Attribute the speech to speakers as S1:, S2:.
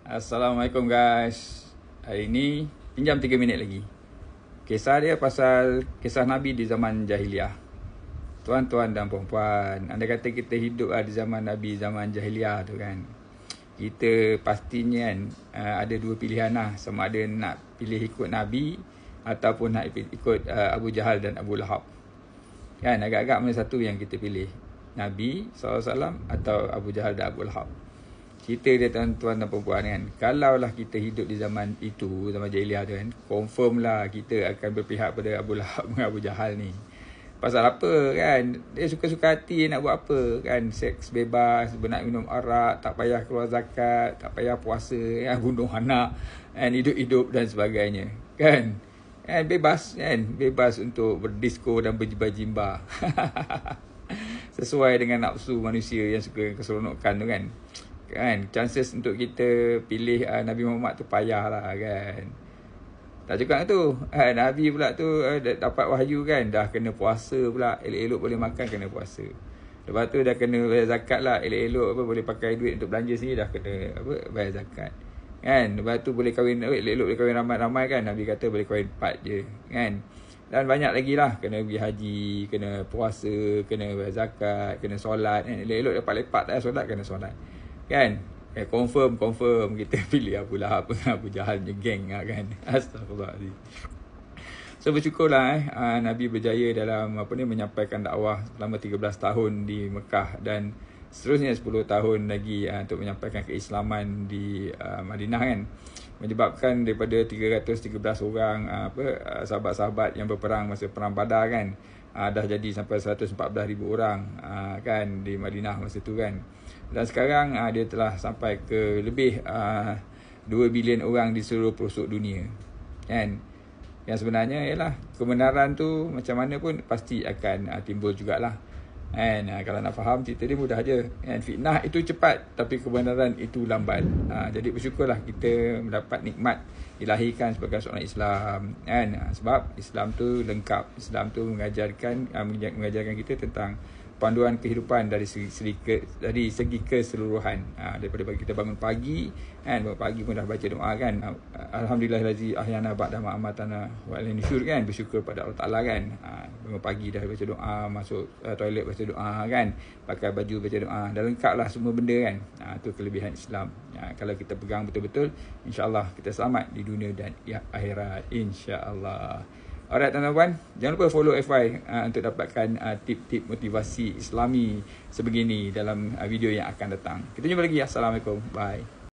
S1: Assalamualaikum guys. Hari ni pinjam 3 minit lagi. Kisah dia pasal kisah Nabi di zaman jahiliah. Tuan-tuan dan puan-puan, anda kata kita hidup di zaman Nabi, zaman jahiliah tu kan. Kita pastinya kan ada dua pilihan lah. Sama ada nak pilih ikut Nabi ataupun nak ikut Abu Jahal dan Abu Lahab. Kan agak-agak mana satu yang kita pilih? Nabi SAW atau Abu Jahal dan Abu Lahab? Cerita dia tuan-tuan dan perempuan kan, kalaulah kita hidup di zaman itu, zaman jahiliah tu kan, confirm lah kita akan berpihak pada Abu Lahab dan Abu Jahal ni. Pasal apa kan, dia suka-suka hati nak buat apa kan, seks bebas, nak minum arak, tak payah keluar zakat, tak payah puasa, ya, bunuh anak kan, hidup-hidup dan sebagainya kan. Bebas kan, bebas untuk berdisko dan berjimba-jimba. Sesuai dengan nafsu manusia yang suka keseronokan tu kan. Chances untuk kita pilih Nabi Muhammad tu payah lah kan. Tak cakap tu Nabi pula tu dapat wahyu kan, dah kena puasa pula, elok-elok boleh makan kena puasa. Lepas tu dah kena bayar zakat lah, elok-elok boleh pakai duit untuk belanja sini, dah kena bayar zakat kan. Lepas tu boleh kahwin, elok-elok boleh kahwin ramai-ramai kan, Nabi kata boleh kahwin 4 je kan. Dan banyak lagi lah, kena pergi haji, kena puasa, kena bayar zakat, kena solat kan. Elok-elok dapat lepak tak solat, kena solat kan. Confirm kita pilih Abu Lahab Abu Jahal je geng lah kan. Astagfirullahaladzim. So bersyukurlah Nabi berjaya dalam menyampaikan dakwah selama 13 tahun di Mekah, dan seterusnya 10 tahun lagi untuk menyampaikan keislaman di Madinah kan. Menyebabkan daripada 313 orang sahabat-sahabat yang berperang masa perang Badar kan, dah jadi sampai 114,000 orang kan di Madinah masa tu kan. Dan sekarang dia telah sampai ke lebih 2 bilion orang di seluruh pelosok dunia kan. Yang sebenarnya ialah kebenaran tu macam mana pun pasti akan timbul jugalah kan. Kalau nak faham cerita dia mudah je kan. Fitnah itu cepat tapi kebenaran itu lambat. Jadi bersyukurlah kita mendapat nikmat dilahirkan sebagai seorang Islam kan. Sebab Islam tu lengkap. Islam tu mengajarkan kita tentang panduan kehidupan dari segi keseluruhan. Daripada kita bangun pagi kan, bangun pagi pun dah baca doa kan, alhamdulillahillazi ahyana ba'da ma amatana wa ilaihi nusyur kan, bersyukur pada Allah Taala kan. Bangun pagi dah baca doa, masuk toilet baca doa kan, pakai baju baca doa, dah lengkap lah semua benda kan. Itu kelebihan Islam. Kalau kita pegang betul-betul, insya-Allah kita selamat di dunia dan akhirat insya-Allah. Alright tuan-tuan, jangan lupa follow FY untuk dapatkan tip-tip motivasi Islami sebegini dalam video yang akan datang. Kita jumpa lagi. Assalamualaikum. Bye.